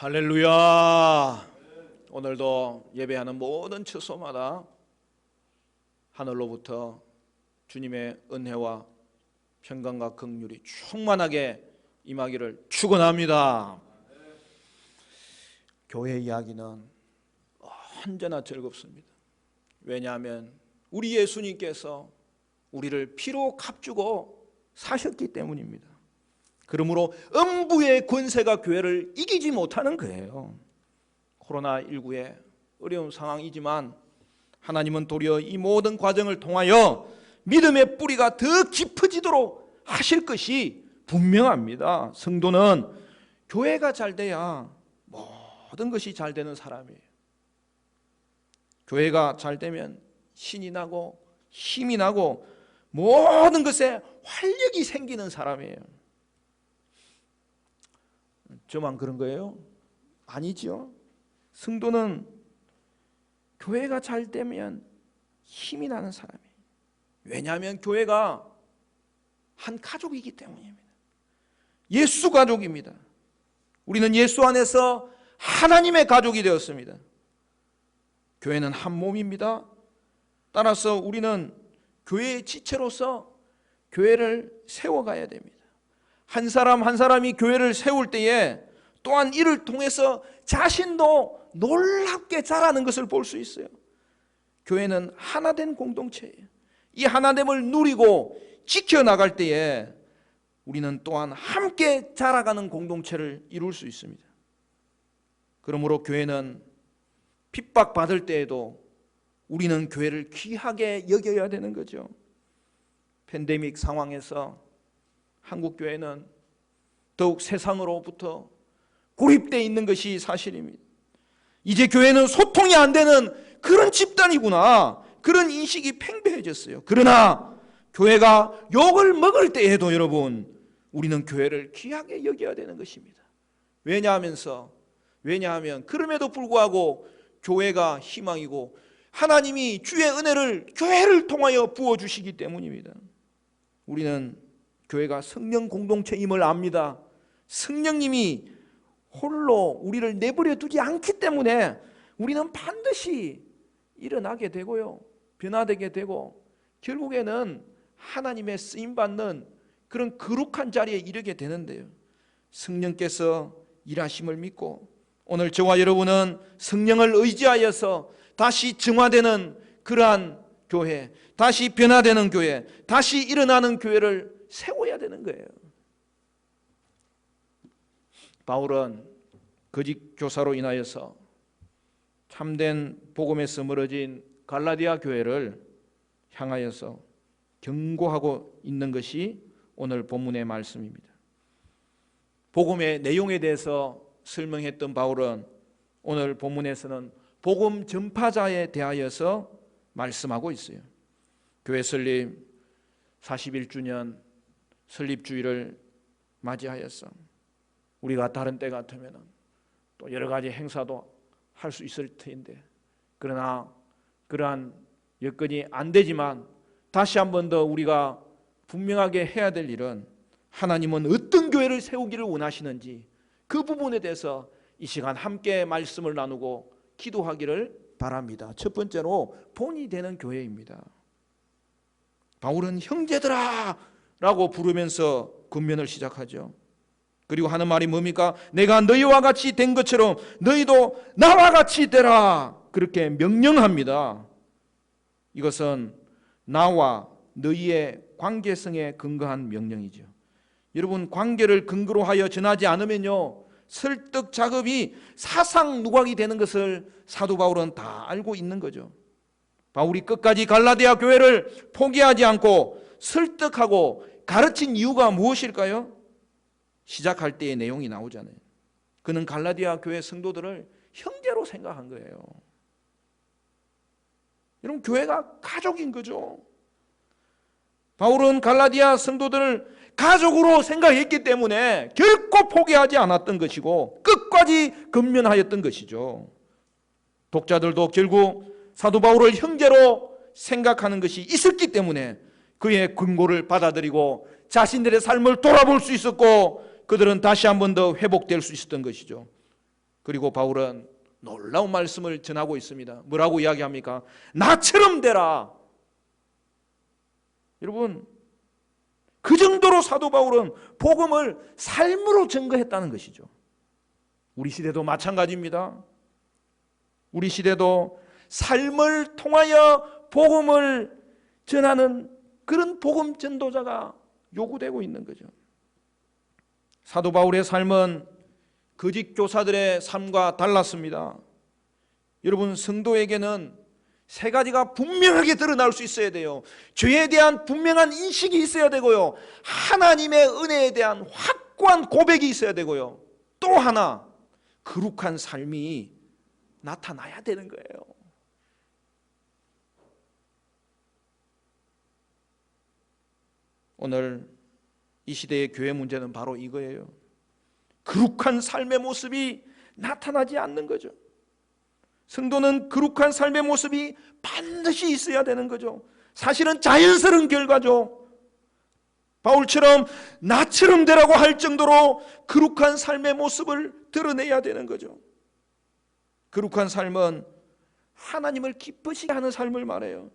할렐루야. 오늘도 예배하는 모든 처소마다 하늘로부터 주님의 은혜와 평강과 긍휼이 충만하게 임하기를 축원합니다. 교회 이야기는 언제나 즐겁습니다. 왜냐하면 우리 예수님께서 우리를 피로 값주고 사셨기 때문입니다. 그러므로 음부의 권세가 교회를 이기지 못하는 거예요. 코로나19의 어려운 상황이지만 하나님은 도리어 이 모든 과정을 통하여 믿음의 뿌리가 더 깊어지도록 하실 것이 분명합니다. 성도는 교회가 잘 돼야 모든 것이 잘 되는 사람이에요. 교회가 잘 되면 신이 나고 힘이 나고 모든 것에 활력이 생기는 사람이에요. 저만 그런 거예요? 아니죠. 성도는 교회가 잘 되면 힘이 나는 사람이에요. 왜냐하면 교회가 한 가족이기 때문입니다. 예수 가족입니다. 우리는 예수 안에서 하나님의 가족이 되었습니다. 교회는 한 몸입니다. 따라서 우리는 교회의 지체로서 교회를 세워가야 됩니다. 한 사람 한 사람이 교회를 세울 때에 또한 이를 통해서 자신도 놀랍게 자라는 것을 볼 수 있어요. 교회는 하나된 공동체예요. 이 하나됨을 누리고 지켜나갈 때에 우리는 또한 함께 자라가는 공동체를 이룰 수 있습니다. 그러므로 교회는 핍박받을 때에도 우리는 교회를 귀하게 여겨야 되는 거죠. 팬데믹 상황에서 한국 교회는 더욱 세상으로부터 고립되어 있는 것이 사실입니다. 이제 교회는 소통이 안 되는 그런 집단이구나, 그런 인식이 팽배해졌어요. 그러나 교회가 욕을 먹을 때에도 여러분, 우리는 교회를 귀하게 여겨야 되는 것입니다. 왜냐하면 그럼에도 불구하고 교회가 희망이고 하나님이 주의 은혜를 교회를 통하여 부어주시기 때문입니다. 우리는 교회가 성령 공동체임을 압니다. 성령님이 홀로 우리를 내버려 두지 않기 때문에 우리는 반드시 일어나게 되고요, 변화되게 되고 결국에는 하나님의 쓰임받는 그런 거룩한 자리에 이르게 되는데요, 성령께서 일하심을 믿고 오늘 저와 여러분은 성령을 의지하여서 다시 정화되는 그러한 교회, 다시 변화되는 교회, 다시 일어나는 교회를 세워야 되는 거예요. 바울은 거짓 교사로 인하여서 참된 복음에서 멀어진 갈라디아 교회를 향하여서 경고하고 있는 것이 오늘 본문의 말씀입니다. 복음의 내용에 대해서 설명했던 바울은 오늘 본문에서는 복음 전파자에 대하여서 말씀하고 있어요. 교회 설립 41주년 설립주일을 맞이하여서 우리가 다른 때 같으면 또 여러 가지 행사도 할 수 있을 텐데, 그러나 그러한 여건이 안 되지만 다시 한 번 더 우리가 분명하게 해야 될 일은 하나님은 어떤 교회를 세우기를 원하시는지 그 부분에 대해서 이 시간 함께 말씀을 나누고 기도하기를 바랍니다. 첫 번째로 본이 되는 교회입니다. 바울은 형제들아 라고 부르면서 권면을 시작하죠. 그리고 하는 말이 뭡니까? 내가 너희와 같이 된 것처럼 너희도 나와 같이 되라, 그렇게 명령합니다. 이것은 나와 너희의 관계성에 근거한 명령이죠. 여러분, 관계를 근거로 하여 전하지 않으면요, 설득 작업이 사상 누각이 되는 것을 사도 바울은 다 알고 있는 거죠. 바울이 끝까지 갈라디아 교회를 포기하지 않고 설득하고 가르친 이유가 무엇일까요? 시작할 때의 내용이 나오잖아요. 그는 갈라디아 교회 성도들을 형제로 생각한 거예요. 여러분, 교회가 가족인 거죠. 바울은 갈라디아 성도들을 가족으로 생각했기 때문에 결코 포기하지 않았던 것이고 끝까지 권면하였던 것이죠. 독자들도 결국 사도 바울을 형제로 생각하는 것이 있었기 때문에 그의 권고를 받아들이고 자신들의 삶을 돌아볼 수 있었고 그들은 다시 한 번 더 회복될 수 있었던 것이죠. 그리고 바울은 놀라운 말씀을 전하고 있습니다. 뭐라고 이야기합니까? 나처럼 되라. 여러분, 그 정도로 사도 바울은 복음을 삶으로 증거했다는 것이죠. 우리 시대도 마찬가지입니다. 우리 시대도 삶을 통하여 복음을 전하는 그런 복음 전도자가 요구되고 있는 거죠. 사도 바울의 삶은 거짓 교사들의 삶과 달랐습니다. 여러분, 성도에게는 세 가지가 분명하게 드러날 수 있어야 돼요. 죄에 대한 분명한 인식이 있어야 되고요, 하나님의 은혜에 대한 확고한 고백이 있어야 되고요, 또 하나 거룩한 삶이 나타나야 되는 거예요. 오늘 이 시대의 교회 문제는 바로 이거예요. 거룩한 삶의 모습이 나타나지 않는 거죠. 성도는 거룩한 삶의 모습이 반드시 있어야 되는 거죠. 사실은 자연스러운 결과죠. 바울처럼 나처럼 되라고 할 정도로 거룩한 삶의 모습을 드러내야 되는 거죠. 거룩한 삶은 하나님을 기쁘시게 하는 삶을 말해요.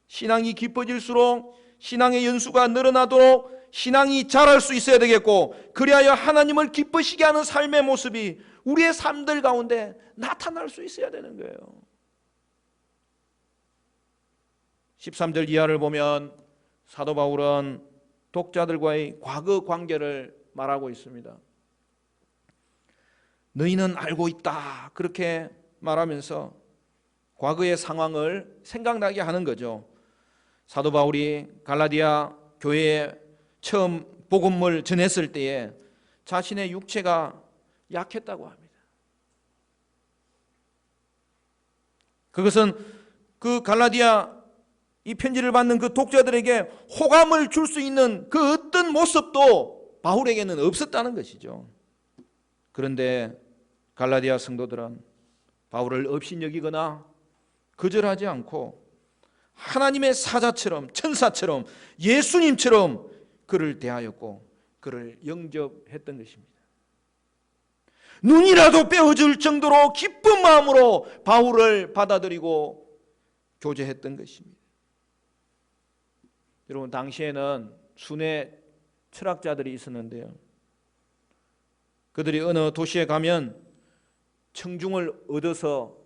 신앙이 깊어질수록 신앙의 연수가 늘어나도록 신앙이 자랄 수 있어야 되겠고, 그리하여 하나님을 기쁘시게 하는 삶의 모습이 우리의 삶들 가운데 나타날 수 있어야 되는 거예요. 13절 이하를 보면 사도 바울은 독자들과의 과거 관계를 말하고 있습니다. 너희는 알고 있다, 그렇게 말하면서 과거의 상황을 생각나게 하는 거죠. 사도 바울이 갈라디아 교회에 처음 복음을 전했을 때에 자신의 육체가 약했다고 합니다. 그것은 그 갈라디아 이 편지를 받는 그 독자들에게 호감을 줄 수 있는 그 어떤 모습도 바울에게는 없었다는 것이죠. 그런데 갈라디아 성도들은 바울을 업신여기거나 거절하지 않고 하나님의 사자처럼, 천사처럼, 예수님처럼 그를 대하였고 그를 영접했던 것입니다. 눈이라도 빼어줄 정도로 기쁜 마음으로 바울을 받아들이고 교제했던 것입니다. 여러분, 당시에는 순회 철학자들이 있었는데요, 그들이 어느 도시에 가면 청중을 얻어서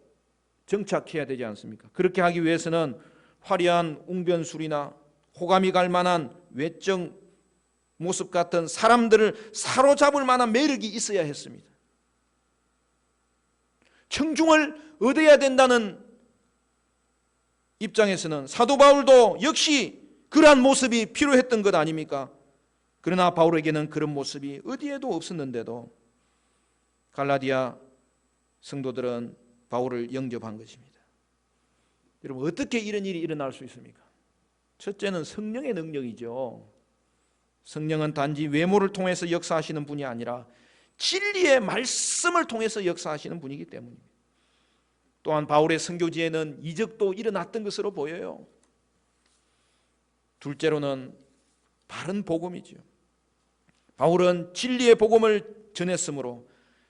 정착해야 되지 않습니까? 그렇게 하기 위해서는 화려한 웅변술이나 호감이 갈 만한 외적 모습 같은 사람들을 사로잡을 만한 매력이 있어야 했습니다. 청중을 얻어야 된다는 입장에서는 사도 바울도 역시 그러한 모습이 필요했던 것 아닙니까? 그러나 바울에게는 그런 모습이 어디에도 없었는데도 갈라디아 성도들은 바울을 영접한 것입니다. 여러분, 어떻게 이런 일이 일어날 수 있습니까? 첫째는 성령의 능력이죠. 성령은 단지 외모를 통해서 역사하시는 분이 아니라 진리의 말씀을 통해서 역사하시는 분이기 때문입니다. 또한 바울의 선교지에는 이적도 일어났던 것으로 보여요. 둘째로는 바른 복음이죠. 바울은 진리의 복음을 전했으므로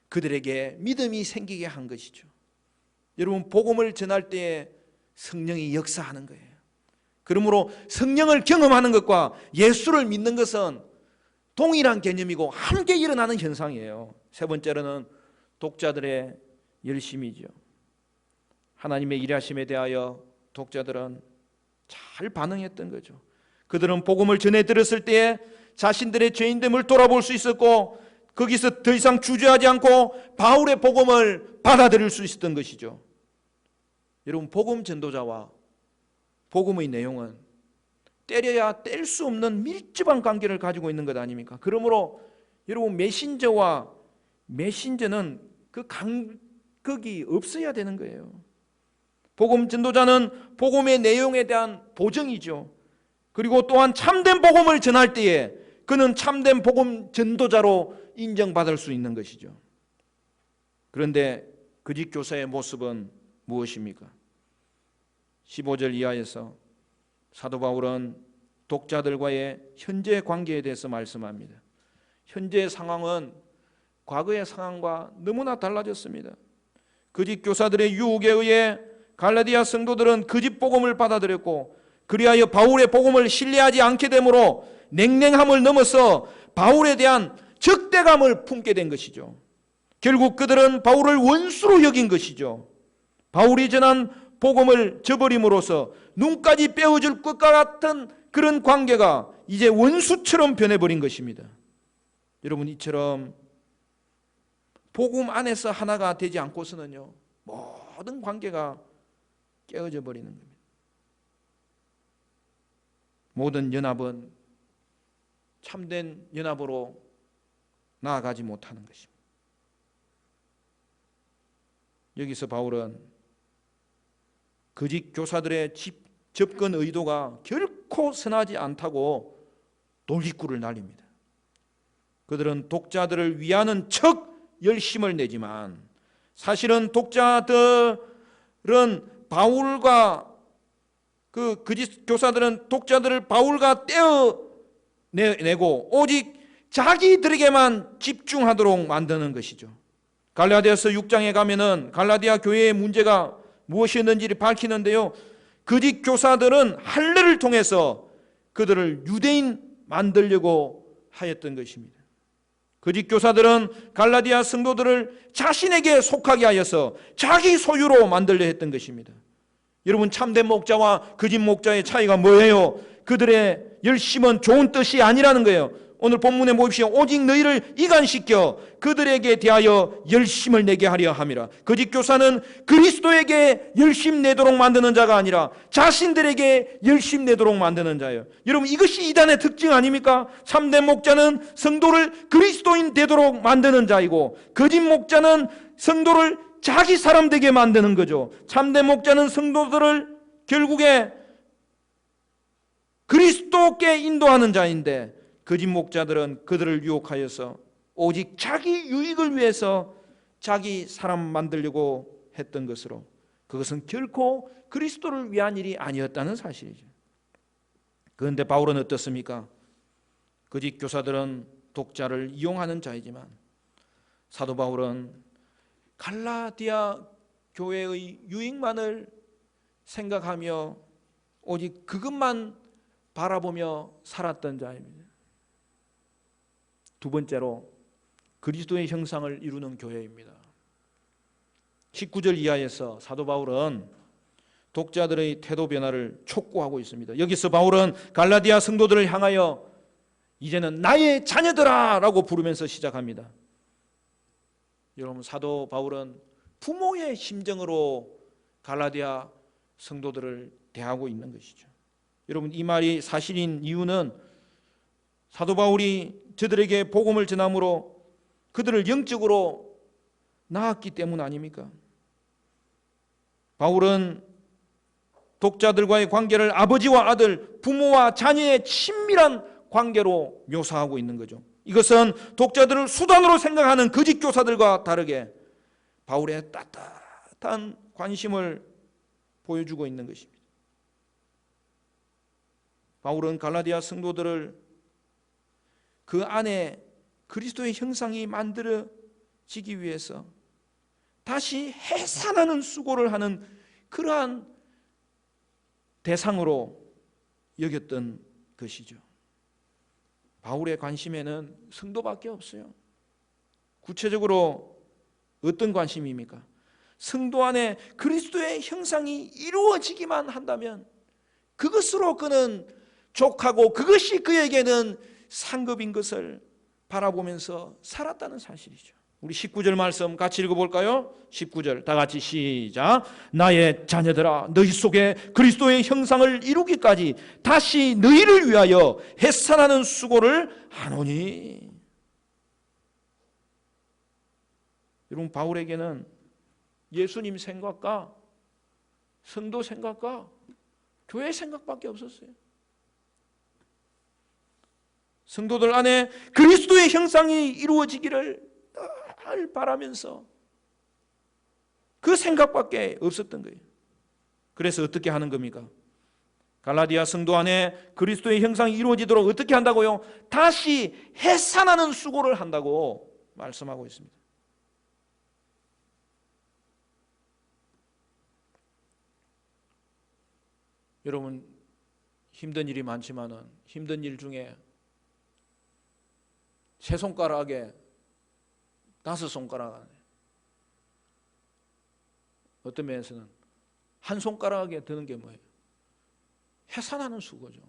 그들에게 믿음이 생기게 한 것이죠. 여러분, 복음을 전할 때에 성령이 역사하는 거예요. 그러므로 성령을 경험하는 것과 예수를 믿는 것은 동일한 개념이고 함께 일어나는 현상이에요. 세 번째로는 독자들의 열심이죠. 하나님의 일하심에 대하여 독자들은 잘 반응했던 거죠. 그들은 복음을 전해 들었을 때에 자신들의 죄인됨을 돌아볼 수 있었고, 거기서 더 이상 주저하지 않고 바울의 복음을 받아들일 수 있었던 것이죠. 여러분, 복음 전도자와 복음의 내용은 때려야 뗄 수 없는 밀접한 관계를 가지고 있는 것 아닙니까? 그러므로 여러분, 메신저와 메신저는 그 간극이 없어야 되는 거예요. 복음 전도자는 복음의 내용에 대한 보증이죠. 그리고 또한 참된 복음을 전할 때에 그는 참된 복음 전도자로 인정받을 수 있는 것이죠. 그런데 거짓 교사의 모습은 무엇입니까? 15절 이하에서 사도 바울은 독자들과의 현재 관계에 대해서 말씀합니다. 현재의 상황은 과거의 상황과 너무나 달라졌습니다. 거짓 교사들의 유혹에 의해 갈라디아 성도들은 거짓 복음을 받아들였고, 그리하여 바울의 복음을 신뢰하지 않게 되므로 냉랭함을 넘어서 바울에 대한 적대감을 품게 된 것이죠. 결국 그들은 바울을 원수로 여긴 것이죠. 바울이 전한 복음을 저버림으로써 눈까지 빼어줄 것과 같은 그런 관계가 이제 원수처럼 변해버린 것입니다. 여러분, 이처럼 복음 안에서 하나가 되지 않고서는요, 모든 관계가 깨어져 버리는 겁니다. 모든 연합은 참된 연합으로 나아가지 못하는 것입니다. 여기서 바울은 거짓 교사들의 접근 의도가 결코 선하지 않다고 돌직구를 날립니다. 그들은 독자들을 위하는 척 열심을 내지만 사실은 독자들은 바울과 그 거짓 교사들은 독자들을 바울과 떼어내고 오직 자기들에게만 집중하도록 만드는 것이죠. 갈라디아서 6장에 가면은 갈라디아 교회의 문제가 무엇이었는지를 밝히는데요, 거짓 교사들은 할례를 통해서 그들을 유대인 만들려고 하였던 것입니다. 거짓 교사들은 갈라디아 성도들을 자신에게 속하게 하여서 자기 소유로 만들려 했던 것입니다. 여러분, 참된 목자와 거짓 목자의 차이가 뭐예요? 그들의 열심은 좋은 뜻이 아니라는 거예요. 오늘 본문에 보십시오. 오직 너희를 이간시켜 그들에게 대하여 열심을 내게 하려 함이라. 거짓 교사는 그리스도에게 열심 내도록 만드는 자가 아니라 자신들에게 열심 내도록 만드는 자예요. 여러분, 이것이 이단의 특징 아닙니까? 참된 목자는 성도를 그리스도인 되도록 만드는 자이고, 거짓 목자는 성도를 자기 사람 되게 만드는 거죠. 참된 목자는 성도들을 결국에 그리스도께 인도하는 자인데, 거짓 목자들은 그들을 유혹하여서 오직 자기 유익을 위해서 자기 사람 만들려고 했던 것으로, 그것은 결코 그리스도를 위한 일이 아니었다는 사실이죠. 그런데 바울은 어떻습니까? 거짓 교사들은 독자를 이용하는 자이지만 사도 바울은 갈라디아 교회의 유익만을 생각하며 오직 그것만 바라보며 살았던 자입니다. 두 번째로 그리스도의 형상을 이루는 교회입니다. 19절 이하에서 사도 바울은 독자들의 태도 변화를 촉구하고 있습니다. 여기서 바울은 갈라디아 성도들을 향하여 이제는 나의 자녀들아 라고 부르면서 시작합니다. 여러분, 사도 바울은 부모의 심정으로 갈라디아 성도들을 대하고 있는 것이죠. 여러분, 이 말이 사실인 이유는 사도 바울이 저들에게 복음을 전함으로 그들을 영적으로 낳았기 때문 아닙니까? 바울은 독자들과의 관계를 아버지와 아들, 부모와 자녀의 친밀한 관계로 묘사하고 있는 거죠. 이것은 독자들을 수단으로 생각하는 거짓 교사들과 다르게 바울의 따뜻한 관심을 보여주고 있는 것입니다. 바울은 갈라디아 성도들을 그 안에 그리스도의 형상이 만들어지기 위해서 다시 해산하는 수고를 하는 그러한 대상으로 여겼던 것이죠. 바울의 관심에는 성도밖에 없어요. 구체적으로 어떤 관심입니까? 성도 안에 그리스도의 형상이 이루어지기만 한다면 그것으로 그는 족하고 그것이 그에게는 상급인 것을 바라보면서 살았다는 사실이죠. 우리 19절 말씀 같이 읽어볼까요? 19절 다 같이 시작. 나의 자녀들아, 너희 속에 그리스도의 형상을 이루기까지 다시 너희를 위하여 해산하는 수고를 하노니. 여러분, 바울에게는 예수님 생각과 성도 생각과 교회 생각밖에 없었어요. 성도들 안에 그리스도의 형상이 이루어지기를 늘 바라면서 그 생각밖에 없었던 거예요. 그래서 어떻게 하는 겁니까? 갈라디아 성도 안에 그리스도의 형상이 이루어지도록 어떻게 한다고요? 다시 해산하는 수고를 한다고 말씀하고 있습니다. 여러분 힘든 일이 많지만은 힘든 일 중에 세 손가락에 다섯 손가락 안에 어떤 면에서는 한 손가락에 드는 게 뭐예요? 해산하는 수고죠.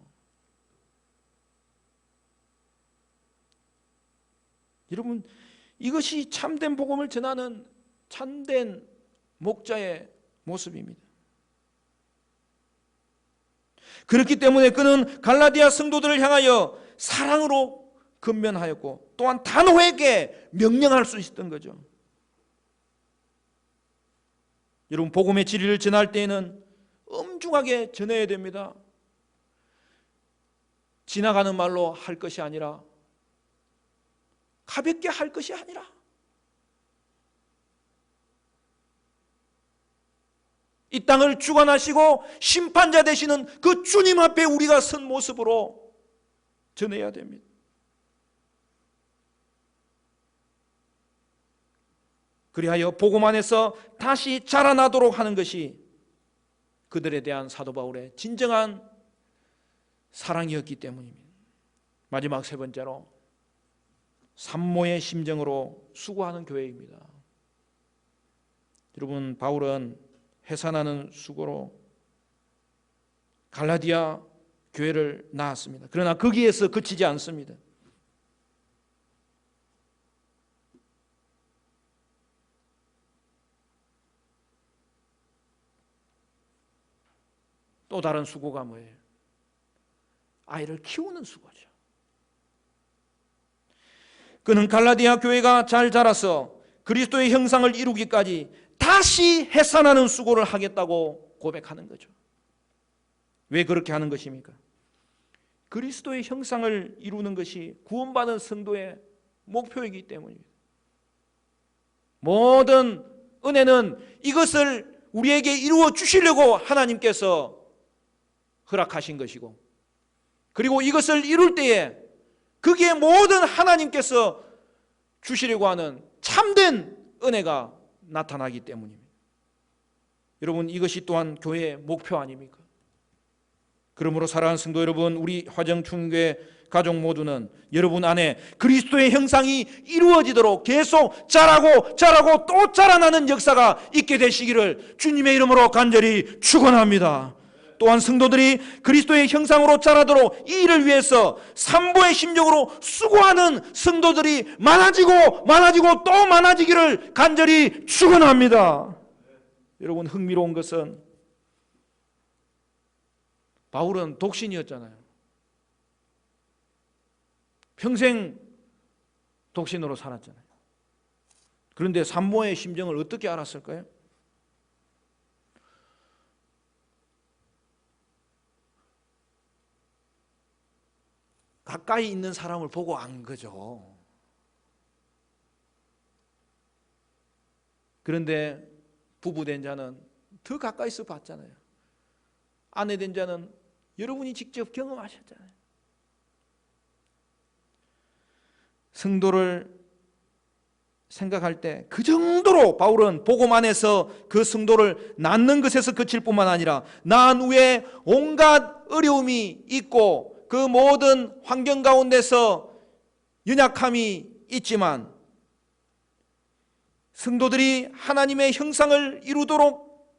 여러분 이것이 참된 복음을 전하는 참된 목자의 모습입니다. 그렇기 때문에 그는 갈라디아 성도들을 향하여 사랑으로 근면하였고 또한 단호하게 명령할 수 있었던 거죠. 여러분 복음의 진리를 전할 때에는 엄중하게 전해야 됩니다. 지나가는 말로 할 것이 아니라 가볍게 할 것이 아니라 이 땅을 주관하시고 심판자 되시는 그 주님 앞에 우리가 선 모습으로 전해야 됩니다. 그리하여 복음 안에서 다시 자라나도록 하는 것이 그들에 대한 사도 바울의 진정한 사랑이었기 때문입니다. 마지막 세 번째로 산모의 심정으로 수고하는 교회입니다. 여러분 바울은 해산하는 수고로 갈라디아 교회를 낳았습니다. 그러나 거기에서 그치지 않습니다. 또 다른 수고가 뭐예요? 아이를 키우는 수고죠. 그는 갈라디아 교회가 잘 자라서 그리스도의 형상을 이루기까지 다시 해산하는 수고를 하겠다고 고백하는 거죠. 왜 그렇게 하는 것입니까? 그리스도의 형상을 이루는 것이 구원받은 성도의 목표이기 때문입니다. 모든 은혜는 이것을 우리에게 이루어 주시려고 하나님께서 허락하신 것이고, 그리고 이것을 이룰 때에 거기에 모든 하나님께서 주시려고 하는 참된 은혜가 나타나기 때문입니다. 여러분 이것이 또한 교회의 목표 아닙니까? 그러므로 사랑하는 성도 여러분, 우리 화정충교회 가족 모두는 여러분 안에 그리스도의 형상이 이루어지도록 계속 자라고 또 자라나는 역사가 있게 되시기를 주님의 이름으로 간절히 축원합니다. 또한 성도들이 그리스도의 형상으로 자라도록 이 일을 위해서 산모의 심정으로 수고하는 성도들이 많아지고 또 많아지기를 간절히 축원합니다. 여러분 흥미로운 것은 바울은 독신이었잖아요. 평생 독신으로 살았잖아요. 그런데 산모의 심정을 어떻게 알았을까요? 가까이 있는 사람을 보고 안 거죠. 그런데 부부 된 자는 더 가까이서 봤잖아요. 아내 된 자는 여러분이 직접 경험하셨잖아요. 성도를 생각할 때 그 정도로 바울은 복음 안에서 그 성도를 낳는 것에서 그칠 뿐만 아니라 낳은 후에 온갖 어려움이 있고 그 모든 환경 가운데서 연약함이 있지만 성도들이 하나님의 형상을 이루도록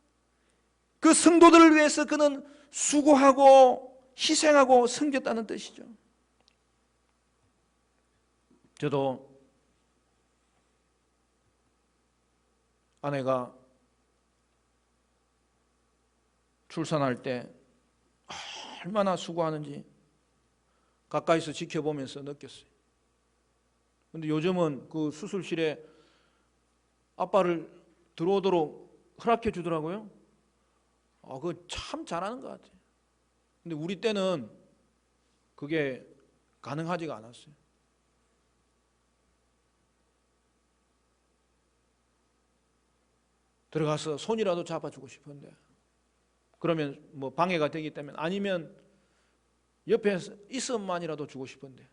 그 성도들을 위해서 그는 수고하고 희생하고 섬겼다는 뜻이죠. 저도 아내가 출산할 때 얼마나 수고하는지 가까이서 지켜보면서 느꼈어요. 그런데 요즘은 그 수술실에 아빠를 들어오도록 허락해 주더라고요. 그거 참 잘하는 것 같아요. 근데 우리 때는 그게 가능하지가 않았어요. 들어가서 손이라도 잡아주고 싶은데 그러면 뭐 방해가 되기 때문에, 아니면 옆에 있음만이라도 주고 싶은데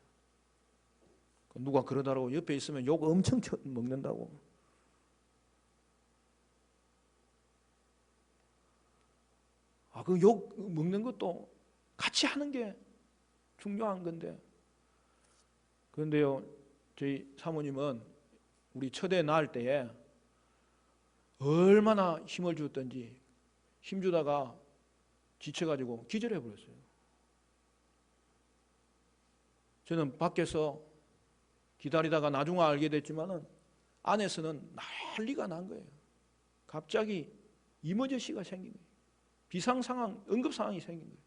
누가 그러더라고. 옆에 있으면 욕 엄청 먹는다고. 그 욕 먹는 것도 같이 하는 게 중요한 건데. 그런데요, 저희 사모님은 우리 첫애 낳을 때에 얼마나 힘을 줬던지 힘주다가 지쳐가지고 기절해 버렸어요. 저는 밖에서 기다리다가 나중에 알게 됐지만은 안에서는 난리가 난 거예요. 갑자기 이머저시가 생긴 거예요. 비상 상황, 응급 상황이 생긴 거예요.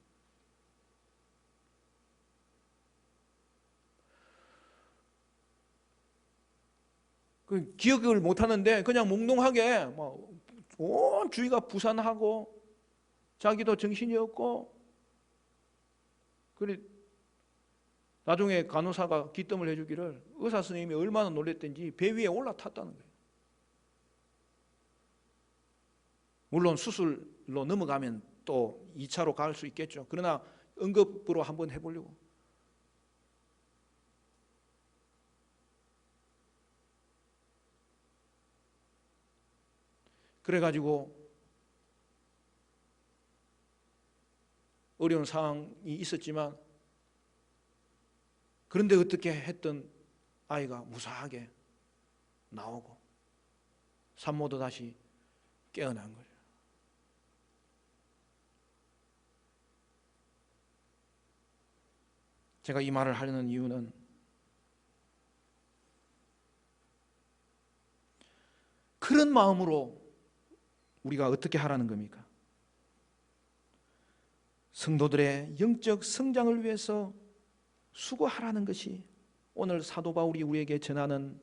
그 기억을 못 하는데 그냥 몽롱하게 온 주위가 부산하고 자기도 정신이 없고, 그래 나중에 간호사가 기뜸을 해주기를 의사 선생님이 얼마나 놀랬던지 배 위에 올라탔다는 거예요. 물론 수술로 넘어가면 또 2차로 갈 수 있겠죠. 그러나 응급으로 한번 해보려고. 그래가지고 어려운 상황이 있었지만, 그런데 어떻게 했던 아이가 무사하게 나오고 산모도 다시 깨어난 거예요. 제가 이 말을 하려는 이유는 그런 마음으로 우리가 어떻게 하라는 겁니까? 성도들의 영적 성장을 위해서 수고하라는 것이 오늘 사도 바울이 우리에게 전하는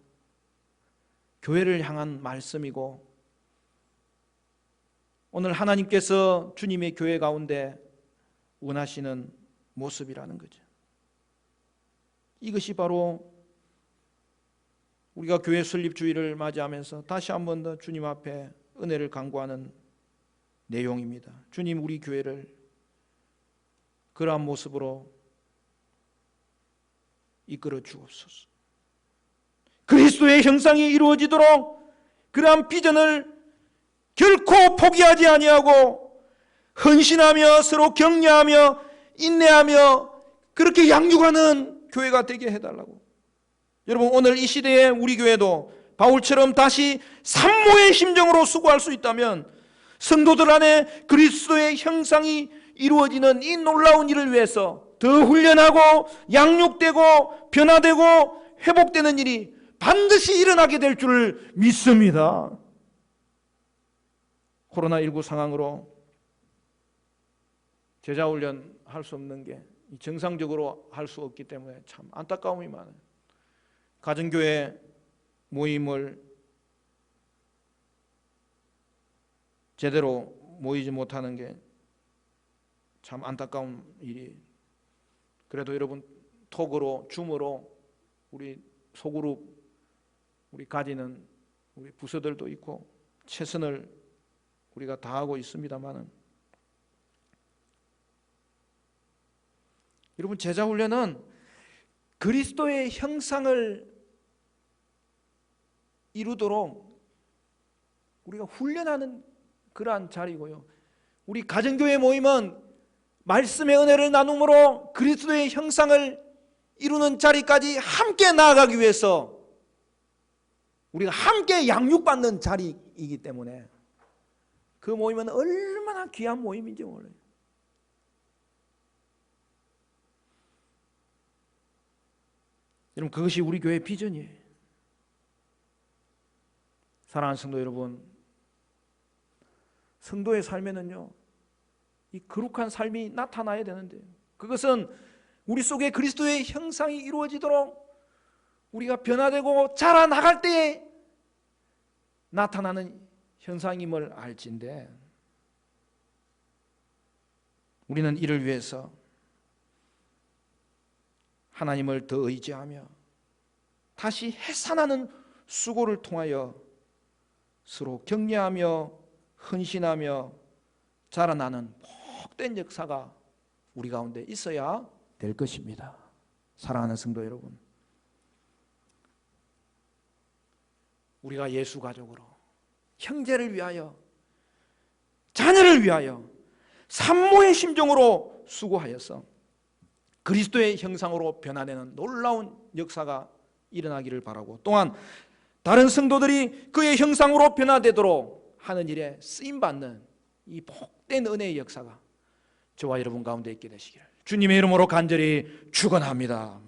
교회를 향한 말씀이고, 오늘 하나님께서 주님의 교회 가운데 원하시는 모습이라는 거죠. 이것이 바로 우리가 교회 설립주일을 맞이하면서 다시 한 번 더 주님 앞에 은혜를 간구하는 내용입니다. 주님, 우리 교회를 그러한 모습으로 이끌어 주옵소서. 그리스도의 형상이 이루어지도록 그러한 비전을 결코 포기하지 아니하고 헌신하며 서로 격려하며 인내하며 그렇게 양육하는 교회가 되게 해달라고. 여러분, 오늘 이 시대에 우리 교회도 바울처럼 다시 산모의 심정으로 수고할 수 있다면 성도들 안에 그리스도의 형상이 이루어지는 이 놀라운 일을 위해서 더 훈련하고 양육되고 변화되고 회복되는 일이 반드시 일어나게 될 줄을 믿습니다. 코로나19 상황으로 제자훈련 할 수 없는 게 정상적으로 할 수 없기 때문에 참 안타까움이 많아요. 가정교회 모임을 제대로 모이지 못하는 게 참 안타까운 일이. 그래도 여러분, 톡으로 줌으로 우리 소그룹 우리 가지는 우리 부서들도 있고 최선을 우리가 다하고 있습니다만은, 여러분, 제자훈련은 그리스도의 형상을 이루도록 우리가 훈련하는 그러한 자리고요. 우리 가정교회 모임은 말씀의 은혜를 나눔으로 그리스도의 형상을 이루는 자리까지 함께 나아가기 위해서 우리가 함께 양육받는 자리이기 때문에 그 모임은 얼마나 귀한 모임인지 몰라요. 여러분, 그것이 우리 교회의 비전이에요. 사랑하는 성도 여러분, 성도의 삶에는요, 이 거룩한 삶이 나타나야 되는데, 그것은 우리 속에 그리스도의 형상이 이루어지도록 우리가 변화되고 자라나갈 때에 나타나는 현상임을 알지인데, 우리는 이를 위해서 하나님을 더 의지하며 다시 해산하는 수고를 통하여 서로 격려하며 헌신하며 자라나는 복된 역사가 우리 가운데 있어야 될 것입니다. 사랑하는 성도 여러분, 우리가 예수 가족으로 형제를 위하여, 자녀를 위하여, 산모의 심정으로 수고하여서 그리스도의 형상으로 변화되는 놀라운 역사가 일어나기를 바라고, 또한 다른 성도들이 그의 형상으로 변화되도록 하는 일에 쓰임받는 이 복된 은혜의 역사가 저와 여러분 가운데 있게 되시기를 주님의 이름으로 간절히 축원합니다.